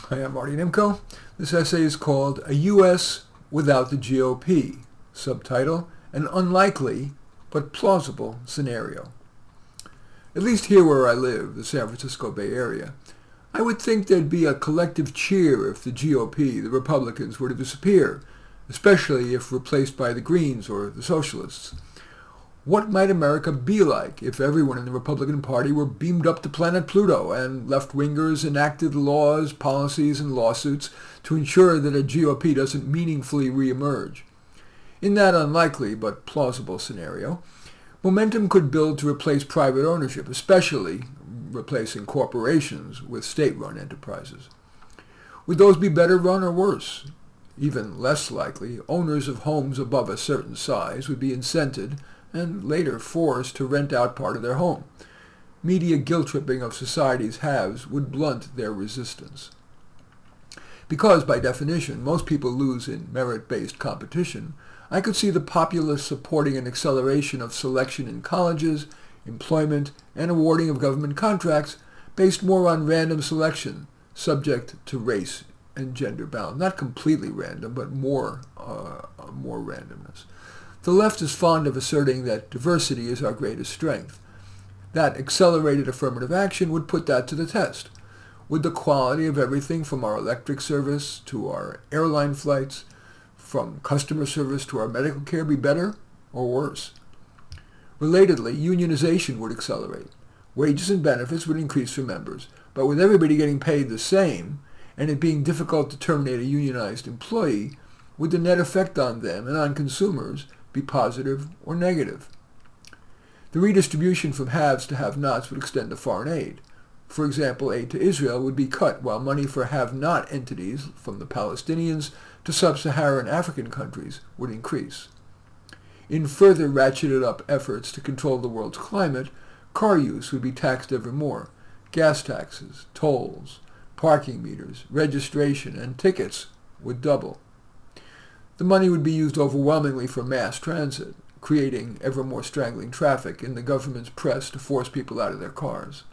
Hi, I'm Marty Nemko. This essay is called A U.S. Without the GOP. Subtitle, An Unlikely but Plausible Scenario. At least here where I live, the San Francisco Bay Area, I would think there'd be a collective cheer if the GOP, the Republicans, were to disappear, especially if replaced by the Greens or the Socialists. What might America be like if everyone in the Republican Party were beamed up to planet Pluto and left-wingers enacted laws, policies, and lawsuits to ensure that a GOP doesn't meaningfully reemerge? In that unlikely but plausible scenario, momentum could build to replace private ownership, especially replacing corporations with state-run enterprises. Would those be better run or worse? Even less likely, owners of homes above a certain size would be incented and later forced to rent out part of their home. Media guilt-tripping of society's haves would blunt their resistance. Because, by definition, most people lose in merit-based competition, I could see the populace supporting an acceleration of selection in colleges, employment, and awarding of government contracts based more on random selection, subject to race and gender balance. Not completely random, but more randomness. The left is fond of asserting that diversity is our greatest strength. That accelerated affirmative action would put that to the test. Would the quality of everything from our electric service to our airline flights, from customer service to our medical care be better or worse? Relatedly, unionization would accelerate. Wages and benefits would increase for members, but with everybody getting paid the same and it being difficult to terminate a unionized employee, would the net effect on them and on consumers be positive or negative? The redistribution from haves to have-nots would extend to foreign aid. For example, aid to Israel would be cut while money for have-not entities, from the Palestinians to sub-Saharan African countries, would increase. In further ratcheted up efforts to control the world's climate, car use would be taxed ever more. Gas taxes, tolls, parking meters, registration, and tickets would double. The money would be used overwhelmingly for mass transit, creating ever more strangling traffic in the government's press to force people out of their cars.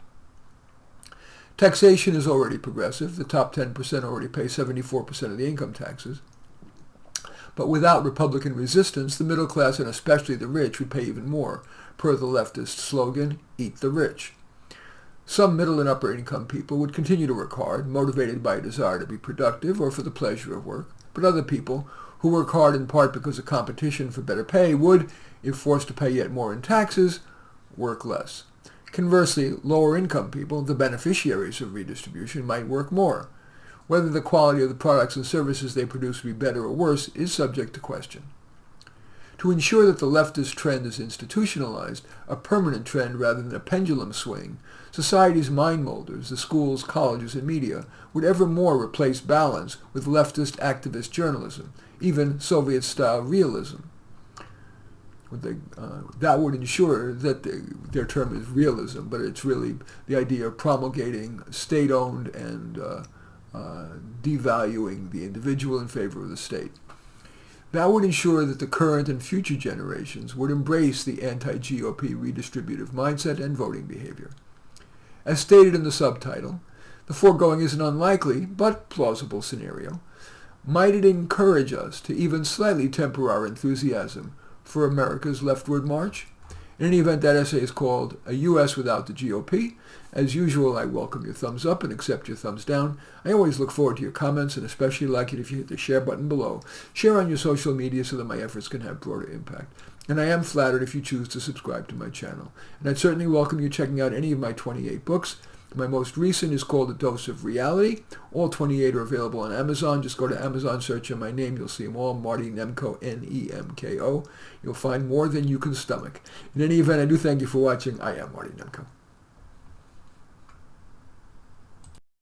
Taxation is already progressive. The top 10% already pay 74% of the income taxes. But without Republican resistance, the middle class and especially the rich would pay even more, per the leftist slogan, "Eat the rich." Some middle and upper income people would continue to work hard, motivated by a desire to be productive or for the pleasure of work, but other people, who work hard in part because of competition for better pay, would, if forced to pay yet more in taxes, work less. Conversely, lower income people, the beneficiaries of redistribution, might work more. Whether the quality of the products and services they produce would be better or worse is subject to question. To ensure that the leftist trend is institutionalized, a permanent trend rather than a pendulum swing, society's mind molders, the schools, colleges, and media, would ever more replace balance with leftist activist journalism, even Soviet-style realism. That would ensure that their term is realism, but it's really the idea of promulgating state-owned and devaluing the individual in favor of the state. That would ensure that the current and future generations would embrace the anti-GOP redistributive mindset and voting behavior. As stated in the subtitle, the foregoing is an unlikely but plausible scenario. Might it encourage us to even slightly temper our enthusiasm for America's leftward march? In any event, that essay is called A U.S. Without the GOP. As usual, I welcome your thumbs up and accept your thumbs down. I always look forward to your comments and especially like it if you hit the share button below. Share on your social media so that my efforts can have broader impact. And I am flattered if you choose to subscribe to my channel. And I'd certainly welcome you checking out any of my 28 books. My most recent is called A Dose of Reality. All 28 are available on Amazon. Just go to Amazon, search on my name. You'll see them all, Marty Nemko, N-E-M-K-O. You'll find more than you can stomach. In any event, I do thank you for watching. I am Marty Nemko.